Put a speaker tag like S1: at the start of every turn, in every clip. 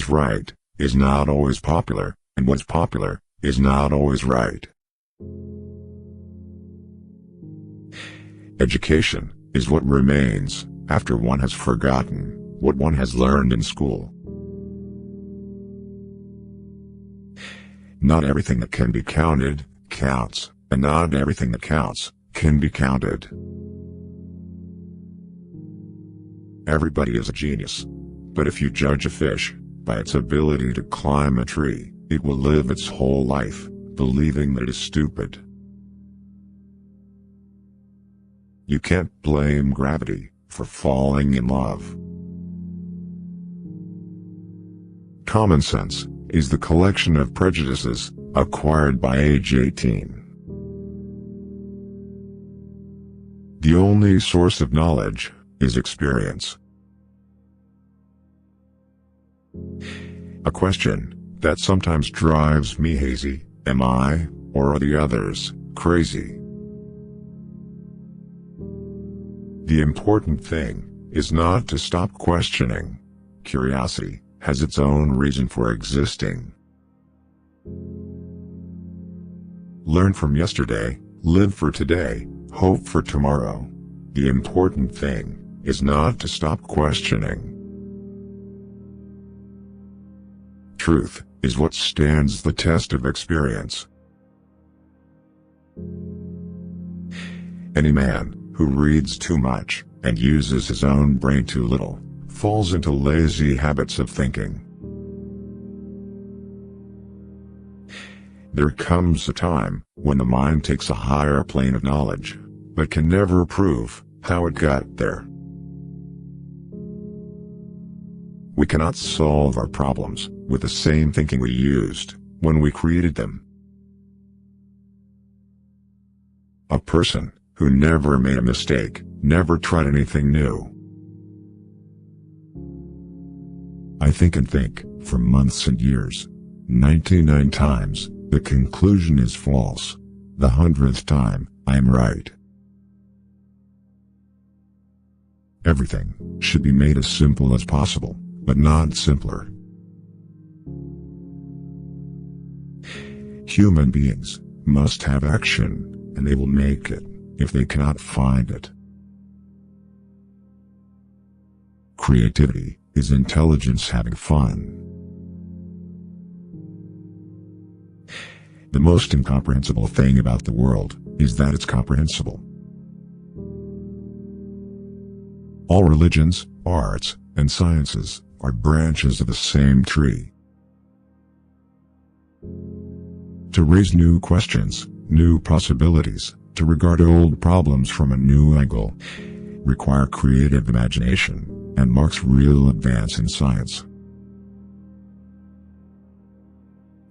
S1: what's right is not always popular, and what's popular is not always right. Education is what remains after one has forgotten what one has learned in school. Not everything that can be counted counts, and not everything that counts can be counted. Everybody is a genius. But if you judge a fish by its ability to climb a tree, it will live its whole life believing that it is stupid. You can't blame gravity for falling in love. Common sense is the collection of prejudices acquired by age 18. The only source of knowledge is experience. A question that sometimes drives me hazy: am I, or are the others, crazy? The important thing is not to stop questioning. Curiosity has its own reason for existing. Learn from yesterday, live for today, hope for tomorrow. The important thing is not to stop questioning. Truth is what stands the test of experience. Any man who reads too much and uses his own brain too little falls into lazy habits of thinking. There comes a time when the mind takes a higher plane of knowledge, but can never prove how it got there. We cannot solve our problems with the same thinking we used when we created them. A person who never made a mistake never tried anything new. I think and think for months and years. 99 times, the conclusion is false. The 100th time, I am right. Everything should be made as simple as possible, but not simpler. Human beings must have action, and they will make it if they cannot find it. Creativity is intelligence having fun. The most incomprehensible thing about the world is that it's comprehensible. All religions, arts, and sciences are branches of the same tree. To raise new questions, new possibilities, to regard old problems from a new angle, require creative imagination, and marks real advance in science.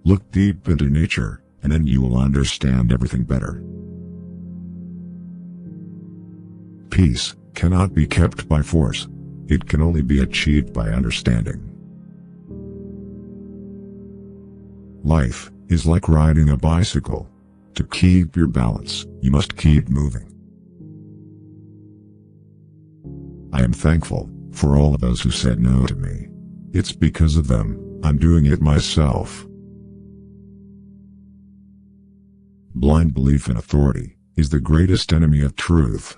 S1: Look deep into nature, and then you will understand everything better. Peace cannot be kept by force. It can only be achieved by understanding. Life is like riding a bicycle. To keep your balance, you must keep moving. I am thankful for all of those who said no to me. It's because of them I'm doing it myself. Blind belief in authority is the greatest enemy of truth.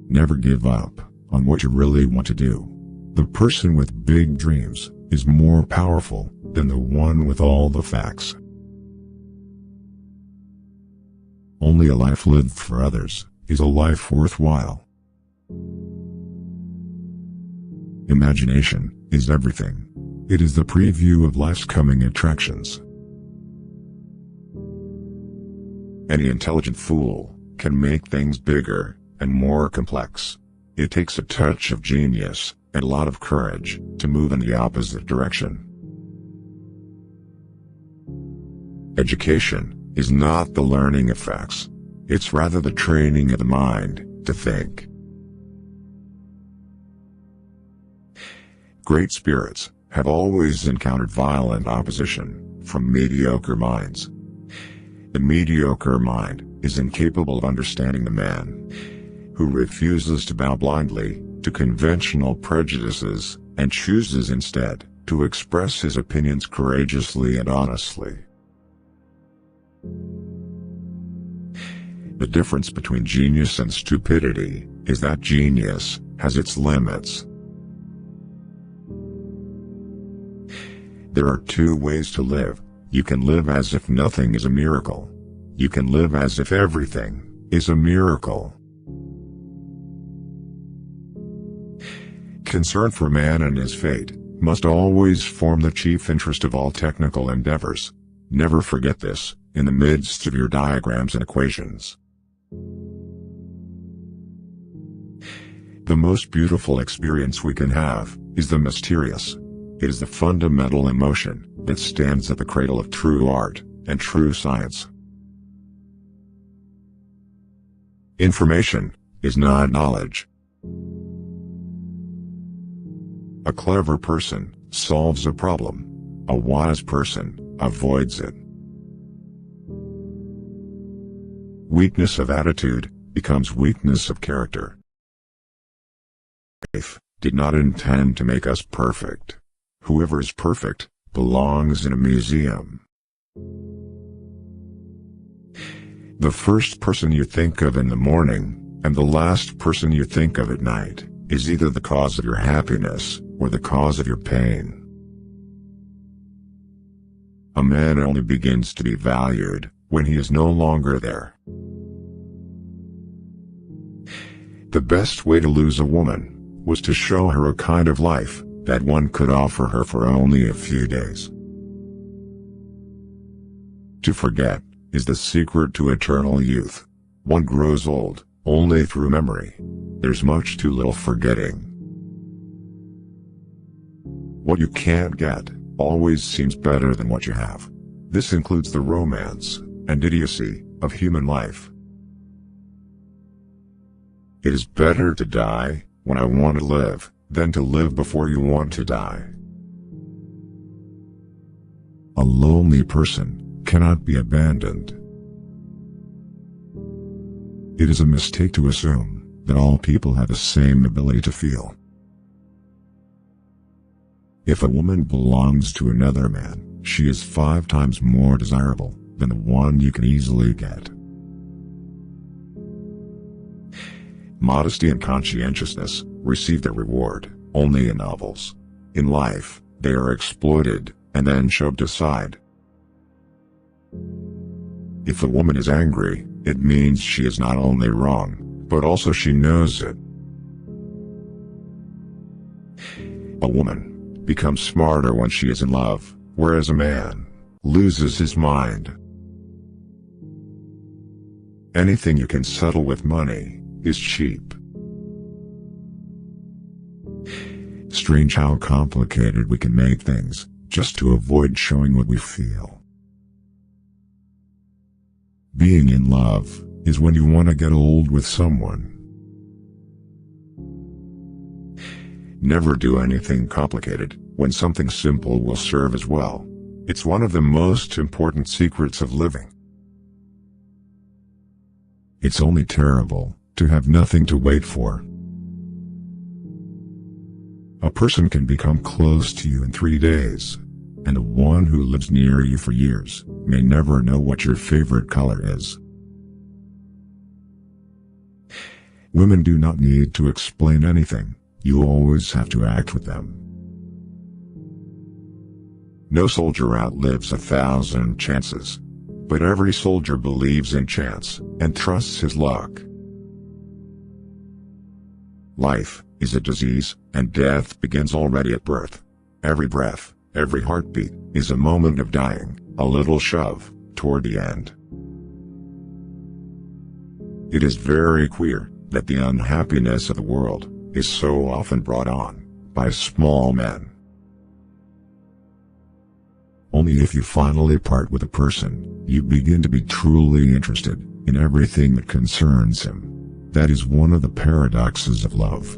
S1: Never give up on what you really want to do. The person with big dreams is more powerful than the one with all the facts. Only a life lived for others is a life worthwhile. Imagination is everything. It is the preview of life's coming attractions. Any intelligent fool can make things bigger and more complex. It takes a touch of genius and a lot of courage to move in the opposite direction. Education is not the learning of facts. It's rather the training of the mind to think. Great spirits have always encountered violent opposition from mediocre minds. The mediocre mind is incapable of understanding the man who refuses to bow blindly to conventional prejudices and chooses instead to express his opinions courageously and honestly. The difference between genius and stupidity is that genius has its limits. There are two ways to live. You can live as if nothing is a miracle. You can live as if everything is a miracle. Concern for man and his fate must always form the chief interest of all technical endeavors. Never forget this, in the midst of your diagrams and equations. The most beautiful experience we can have is the mysterious. It is the fundamental emotion that stands at the cradle of true art and true science. Information is not knowledge. A clever person solves a problem. A wise person avoids it. Weakness of attitude becomes weakness of character. Life did not intend to make us perfect. Whoever is perfect belongs in a museum. The first person you think of in the morning, and the last person you think of at night, is either the cause of your happiness, or the cause of your pain. A man only begins to be valued when he is no longer there. The best way to lose a woman was to show her a kind of life that one could offer her for only a few days. To forget is the secret to eternal youth. One grows old only through memory. There's much too little forgetting. What you can't get always seems better than what you have. This includes the romance and idiocy of human life. It is better to die when I want to live than to live before you want to die. A lonely person cannot be abandoned. It is a mistake to assume that all people have the same ability to feel. If a woman belongs to another man, she is 5 times more desirable than the one you can easily get. Modesty and conscientiousness receive their reward only in novels. In life, they are exploited and then shoved aside. If a woman is angry, it means she is not only wrong, but also she knows it. A woman becomes smarter when she is in love, whereas a man loses his mind. Anything you can settle with money is cheap. Strange how complicated we can make things, just to avoid showing what we feel. Being in love is when you want to get old with someone. Never do anything complicated, when something simple will serve as well. It's one of the most important secrets of living. It's only terrible to have nothing to wait for. A person can become close to you in 3 days, and the one who lives near you for years may never know what your favorite color is. Women do not need to explain anything. You always have to act with them. No soldier outlives 1,000 chances, but every soldier believes in chance and trusts his luck. Life is a disease, and death begins already at birth. Every breath, every heartbeat, is a moment of dying, a little shove toward the end. It is very queer that the unhappiness of the world is so often brought on by small men. Only if you finally part with a person, you begin to be truly interested in everything that concerns him. That is one of the paradoxes of love.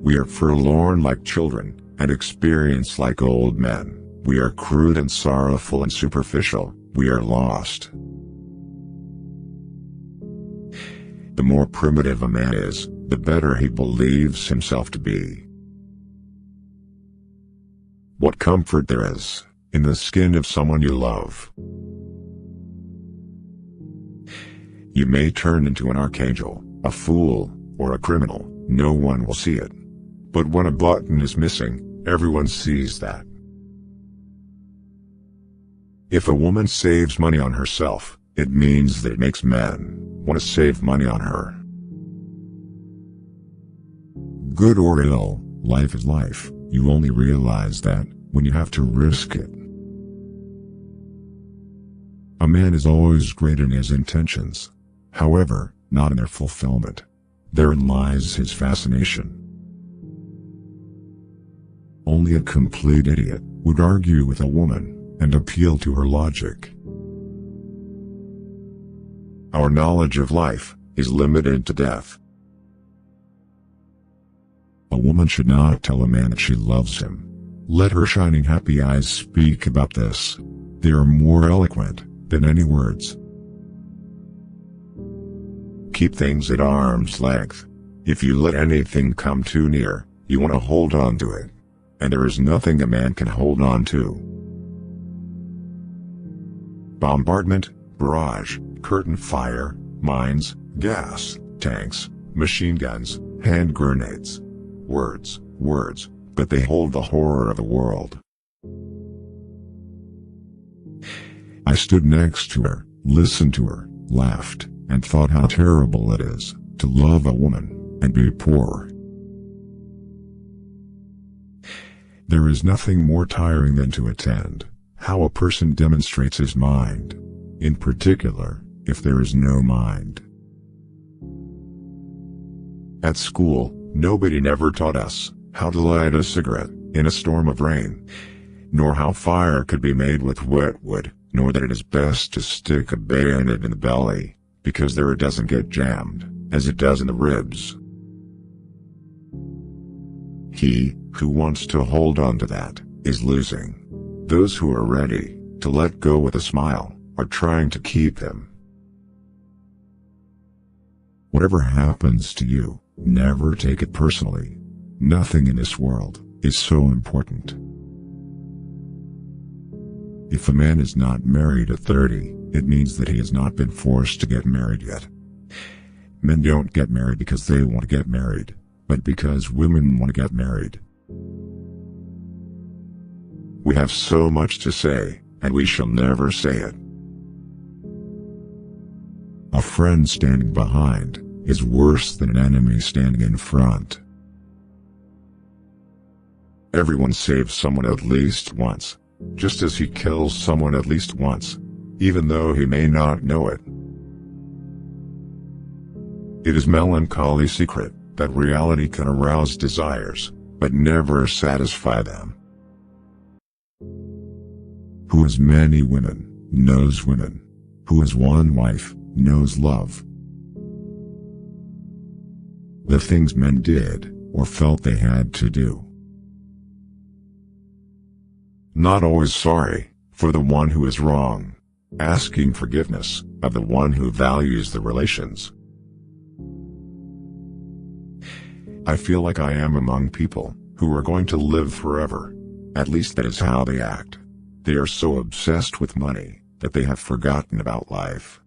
S1: We are forlorn like children, and experience like old men. We are crude and sorrowful and superficial. We are lost. The more primitive a man is, the better he believes himself to be. What comfort there is in the skin of someone you love. You may turn into an archangel, a fool, or a criminal. No one will see it. But when a button is missing, everyone sees that. If a woman saves money on herself, it means that it makes men want to save money on her. Good or ill, life is life. You only realize that when you have to risk it. A man is always great in his intentions. However, not in their fulfillment. Therein lies his fascination. Only a complete idiot would argue with a woman and appeal to her logic. Our knowledge of life is limited to death. A woman should not tell a man that she loves him. Let her shining happy eyes speak about this. They are more eloquent than any words. Keep things at arm's length. If you let anything come too near, you want to hold on to it. And there is nothing a man can hold on to. Bombardment, barrage, curtain fire, mines, gas, tanks, machine guns, hand grenades. Words, words, but they hold the horror of the world. I stood next to her, listened to her, laughed, and thought how terrible it is to love a woman and be poor. There is nothing more tiring than to attend how a person demonstrates his mind, in particular, if there is no mind. At school, nobody never taught us how to light a cigarette in a storm of rain, nor how fire could be made with wet wood, nor that it is best to stick a bayonet in the belly, because there it doesn't get jammed, as it does in the ribs. He who wants to hold on to that is losing. Those who are ready to let go with a smile are trying to keep them. Whatever happens to you, never take it personally. Nothing in this world is so important. If a man is not married at 30, it means that he has not been forced to get married yet. Men don't get married because they want to get married, but because women want to get married. We have so much to say, and we shall never say it. A friend standing behind is worse than an enemy standing in front. Everyone saves someone at least once, just as he kills someone at least once, even though he may not know it. It is melancholy secret that reality can arouse desires, but never satisfy them. Who has many women, knows women. Who has one wife, knows love. The things men did, or felt they had to do. Not always sorry for the one who is wrong, asking forgiveness of the one who values the relations. I feel like I am among people who are going to live forever. At least that is how they act. They are so obsessed with money that they have forgotten about life.